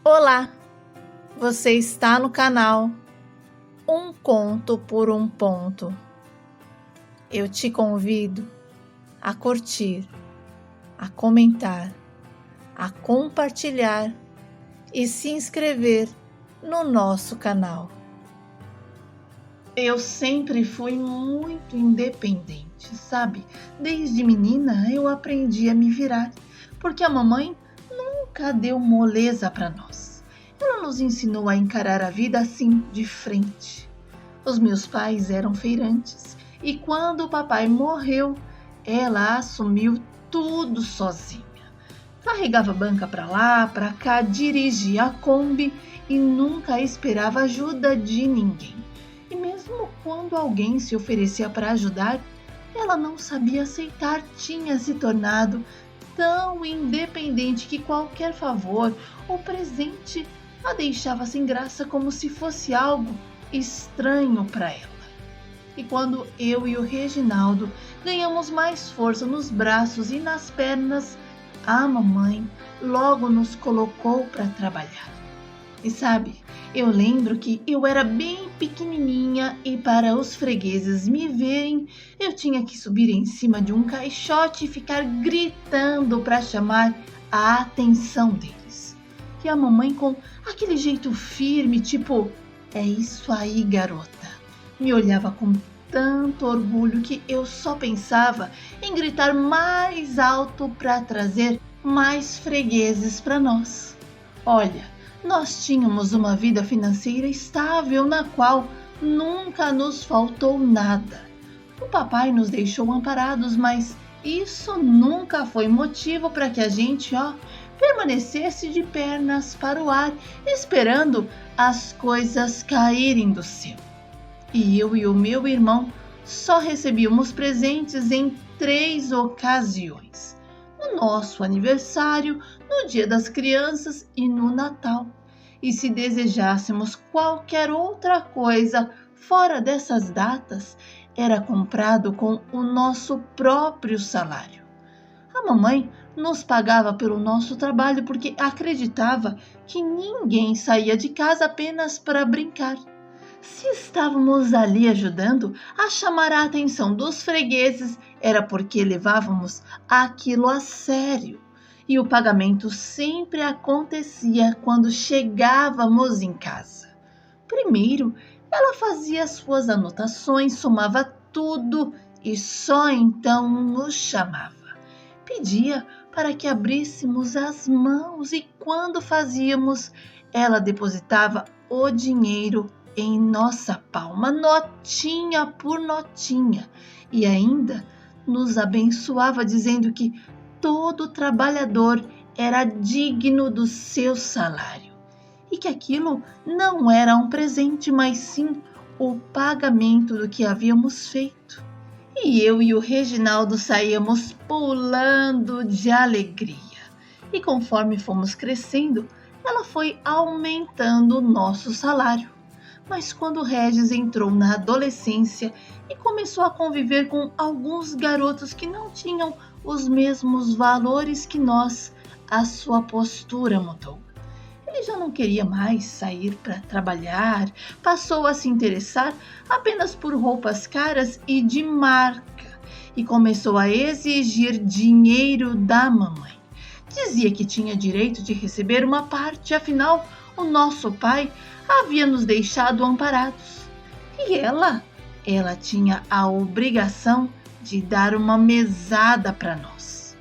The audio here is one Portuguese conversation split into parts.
Olá, você está no canal Um Conto por um Ponto. Eu te convido a curtir, a comentar, a compartilhar e se inscrever no nosso canal. Eu sempre fui muito independente, sabe? Desde menina eu aprendi a me virar, porque a mamãe nunca deu moleza para nós. Ela nos ensinou a encarar a vida assim, de frente. Os meus pais eram feirantes e quando o papai morreu, ela assumiu tudo sozinha. Carregava a banca para lá, para cá, dirigia a Kombi e nunca esperava ajuda de ninguém. E mesmo quando alguém se oferecia para ajudar, ela não sabia aceitar, tinha se tornado tão independente que qualquer favor ou presente a deixava sem graça, como se fosse algo estranho para ela. E quando eu e o Reginaldo ganhamos mais força nos braços e nas pernas, a mamãe logo nos colocou para trabalhar. E sabe, eu lembro que eu era bem pequenininha e para os fregueses me verem, eu tinha que subir em cima de um caixote e ficar gritando para chamar a atenção deles. E a mamãe, com aquele jeito firme, tipo, é isso aí, garota, me olhava com tanto orgulho que eu só pensava em gritar mais alto para trazer mais fregueses para nós. Olha, nós tínhamos uma vida financeira estável na qual nunca nos faltou nada. O papai nos deixou amparados, mas isso nunca foi motivo para que a gente, permanecesse de pernas para o ar, esperando as coisas caírem do céu. E eu e o meu irmão só recebíamos presentes em 3 ocasiões: no nosso aniversário, no Dia das Crianças e no Natal. E se desejássemos qualquer outra coisa fora dessas datas, era comprado com o nosso próprio salário. A mamãe nos pagava pelo nosso trabalho porque acreditava que ninguém saía de casa apenas para brincar. Se estávamos ali ajudando a chamar a atenção dos fregueses, era porque levávamos aquilo a sério. E o pagamento sempre acontecia quando chegávamos em casa. Primeiro, ela fazia suas anotações, somava tudo e só então nos chamava. Pedia para que abríssemos as mãos e quando fazíamos, ela depositava o dinheiro em nossa palma, notinha por notinha, e ainda nos abençoava dizendo que todo trabalhador era digno do seu salário e que aquilo não era um presente, mas sim o pagamento do que havíamos feito. E eu e o Reginaldo saíamos pulando de alegria. E conforme fomos crescendo, ela foi aumentando o nosso salário. Mas quando o Regis entrou na adolescência e começou a conviver com alguns garotos que não tinham os mesmos valores que nós, a sua postura mudou. Ele já não queria mais sair para trabalhar, passou a se interessar apenas por roupas caras e de marca e começou a exigir dinheiro da mamãe. Dizia que tinha direito de receber uma parte, afinal, o nosso pai havia nos deixado amparados. E ela tinha a obrigação de dar uma mesada para nós.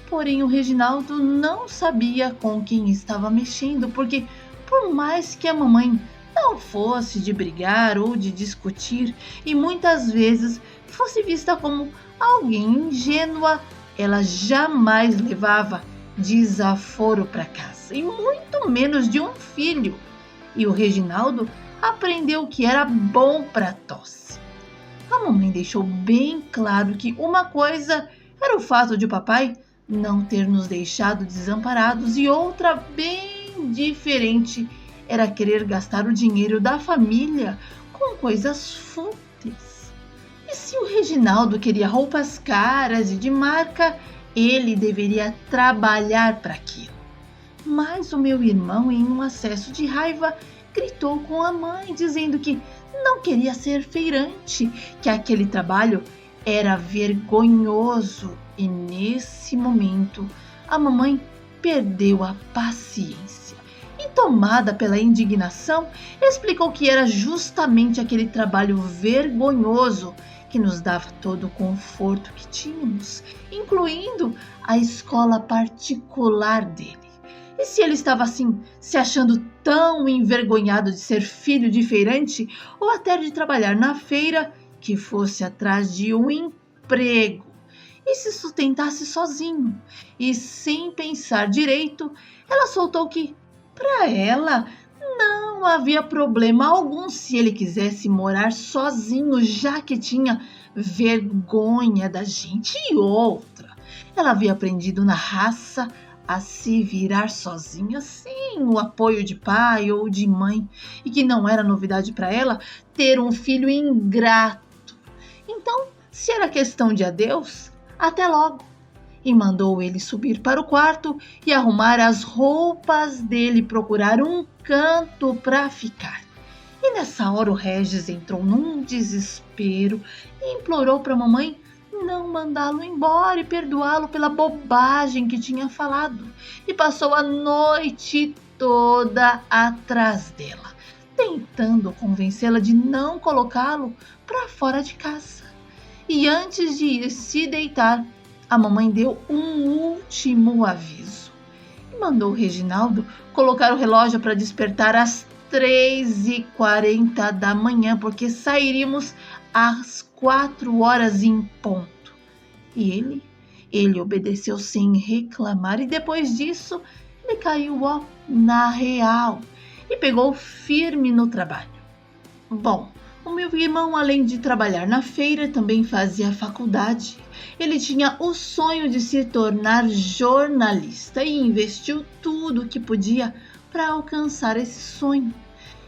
Porém, o Reginaldo não sabia com quem estava mexendo, porque por mais que a mamãe não fosse de brigar ou de discutir e muitas vezes fosse vista como alguém ingênua, ela jamais levava desaforo para casa, e muito menos de um filho. E o Reginaldo aprendeu que era bom para tosse. A mamãe deixou bem claro que uma coisa era o fato de o papai não ter nos deixado desamparados e outra bem diferente era querer gastar o dinheiro da família com coisas fúteis. E se o Reginaldo queria roupas caras e de marca, ele deveria trabalhar para aquilo. Mas o meu irmão, em um acesso de raiva, gritou com a mãe, dizendo que não queria ser feirante, que aquele trabalho era vergonhoso. E nesse momento, a mamãe perdeu a paciência e, tomada pela indignação, explicou que era justamente aquele trabalho vergonhoso que nos dava todo o conforto que tínhamos, incluindo a escola particular dele. E se ele estava assim, se achando tão envergonhado de ser filho de feirante ou até de trabalhar na feira, que fosse atrás de um emprego e se sustentasse sozinho. E sem pensar direito, ela soltou que, para ela, não havia problema algum se ele quisesse morar sozinho, já que tinha vergonha da gente. E outra, ela havia aprendido na raça a se virar sozinha, sem o apoio de pai ou de mãe, e que não era novidade para ela ter um filho ingrato. Então, se era questão de adeus, até logo. E mandou ele subir para o quarto e arrumar as roupas dele, procurar um canto para ficar. E nessa hora o Regis entrou num desespero e implorou para a mamãe não mandá-lo embora e perdoá-lo pela bobagem que tinha falado. E passou a noite toda atrás dela, tentando convencê-la de não colocá-lo para fora de casa. E antes de ir se deitar, a mamãe deu um último aviso e mandou o Reginaldo colocar o relógio para despertar às 3h40 da manhã, porque sairíamos às 4h em ponto. E ele obedeceu sem reclamar, e depois disso ele caiu na real e pegou firme no trabalho. Bom, o meu irmão, além de trabalhar na feira, também fazia faculdade. Ele tinha o sonho de se tornar jornalista e investiu tudo o que podia para alcançar esse sonho.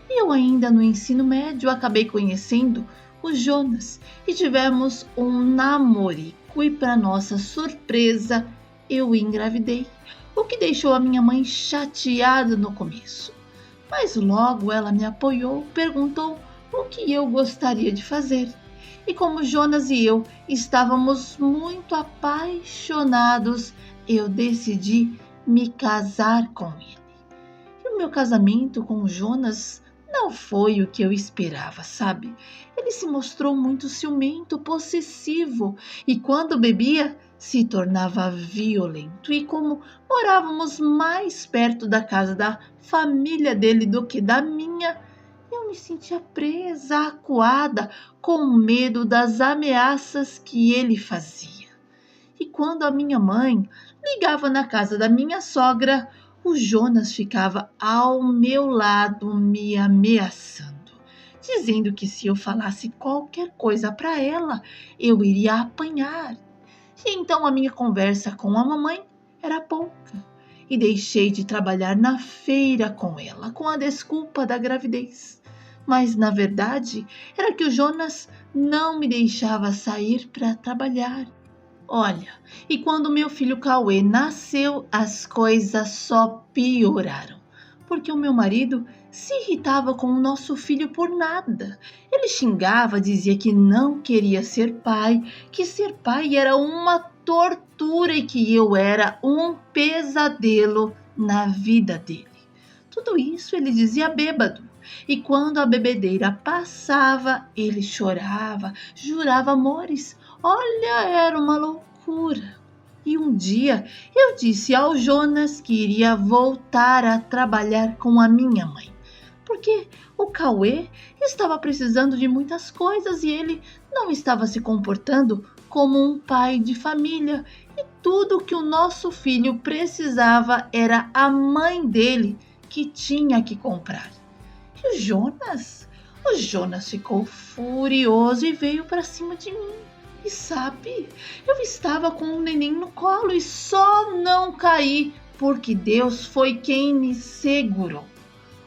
E eu ainda no ensino médio acabei conhecendo o Jonas e tivemos um namorico e, para nossa surpresa, eu engravidei, o que deixou a minha mãe chateada no começo. Mas logo ela me apoiou, perguntou o que eu gostaria de fazer. E como Jonas e eu estávamos muito apaixonados, eu decidi me casar com ele. E o meu casamento com o Jonas não foi o que eu esperava, sabe? Ele se mostrou muito ciumento, possessivo, e quando bebia se tornava violento. E como morávamos mais perto da casa da família dele do que da minha, eu me sentia presa, acuada, com medo das ameaças que ele fazia. E quando a minha mãe ligava na casa da minha sogra, o Jonas ficava ao meu lado me ameaçando, dizendo que se eu falasse qualquer coisa para ela, eu iria apanhar. E então a minha conversa com a mamãe era pouca e deixei de trabalhar na feira com ela, com a desculpa da gravidez. Mas, na verdade, era que o Jonas não me deixava sair para trabalhar. Olha, e quando meu filho Cauê nasceu, as coisas só pioraram, porque o meu marido se irritava com o nosso filho por nada. Ele xingava, dizia que não queria ser pai, que ser pai era uma tortura e que eu era um pesadelo na vida dele. Tudo isso ele dizia bêbado. E quando a bebedeira passava, ele chorava, jurava amores. Olha, era uma loucura. E um dia eu disse ao Jonas que iria voltar a trabalhar com a minha mãe, porque o Cauê estava precisando de muitas coisas e ele não estava se comportando como um pai de família. E tudo que o nosso filho precisava era a mãe dele que tinha que comprar. E o Jonas ficou furioso e veio para cima de mim. E sabe, eu estava com um neném no colo e só não caí porque Deus foi quem me segurou.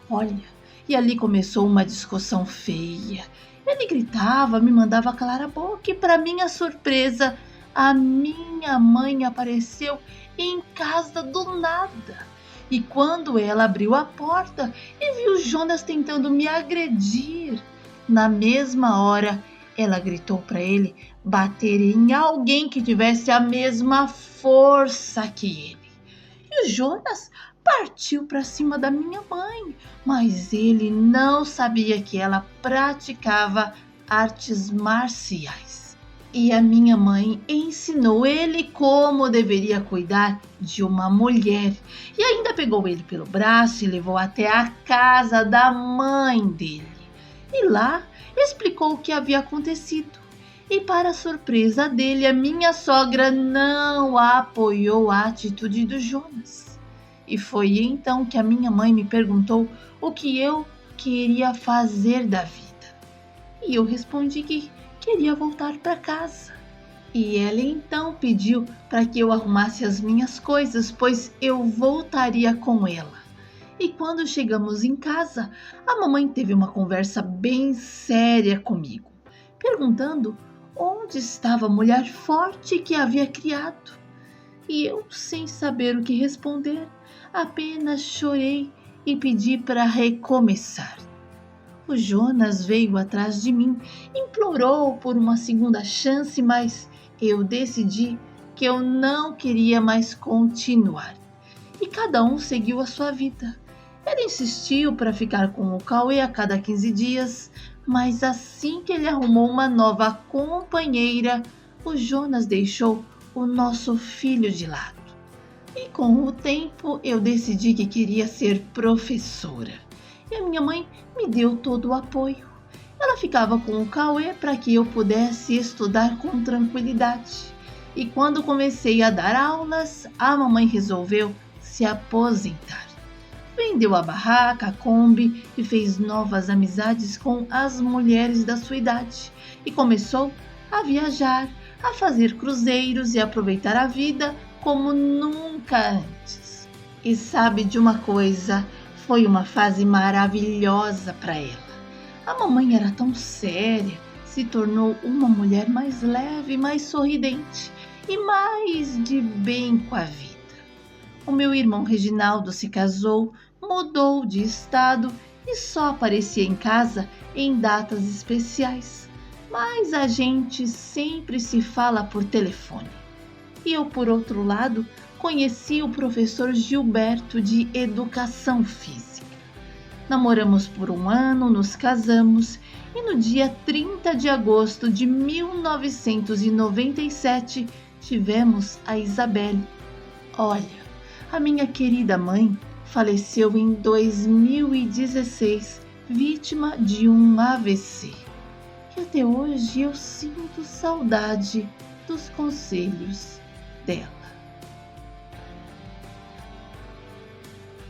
Olha, e ali começou uma discussão feia. Ele gritava, me mandava calar a boca e, para minha surpresa, a minha mãe apareceu em casa do nada. E quando ela abriu a porta e viu Jonas tentando me agredir, na mesma hora ela gritou para ele bater em alguém que tivesse a mesma força que ele. E o Jonas partiu para cima da minha mãe, mas ele não sabia que ela praticava artes marciais. E a minha mãe ensinou ele como deveria cuidar de uma mulher. E ainda pegou ele pelo braço e levou até a casa da mãe dele. E lá explicou o que havia acontecido. E para surpresa dele, a minha sogra não apoiou a atitude do Jonas. E foi então que a minha mãe me perguntou o que eu queria fazer da vida. E eu respondi que queria voltar para casa. E ela então pediu para que eu arrumasse as minhas coisas, pois eu voltaria com ela. E quando chegamos em casa, a mamãe teve uma conversa bem séria comigo, perguntando onde estava a mulher forte que havia criado. E eu, sem saber o que responder, apenas chorei e pedi para recomeçar. O Jonas veio atrás de mim, implorou por uma segunda chance, mas eu decidi que eu não queria mais continuar. E cada um seguiu a sua vida. Ele insistiu para ficar com o Cauê a cada 15 dias, mas assim que ele arrumou uma nova companheira, o Jonas deixou o nosso filho de lado. E com o tempo eu decidi que queria ser professora. E a minha mãe me deu todo o apoio. Ela ficava com o Cauê para que eu pudesse estudar com tranquilidade. E quando comecei a dar aulas, a mamãe resolveu se aposentar. Vendeu a barraca, a Kombi e fez novas amizades com as mulheres da sua idade. E começou a viajar, a fazer cruzeiros e aproveitar a vida como nunca antes. E sabe de uma coisa? Foi uma fase maravilhosa para ela. A mamãe era tão séria, se tornou uma mulher mais leve, mais sorridente e mais de bem com a vida. O meu irmão Reginaldo se casou, mudou de estado e só aparecia em casa em datas especiais. Mas a gente sempre se fala por telefone. E eu, por outro lado, conheci o professor Gilberto de Educação Física. Namoramos por 1 ano, nos casamos e no dia 30 de agosto de 1997 tivemos a Isabelle. Olha, a minha querida mãe faleceu em 2016, vítima de um AVC. E até hoje eu sinto saudade dos conselhos dela.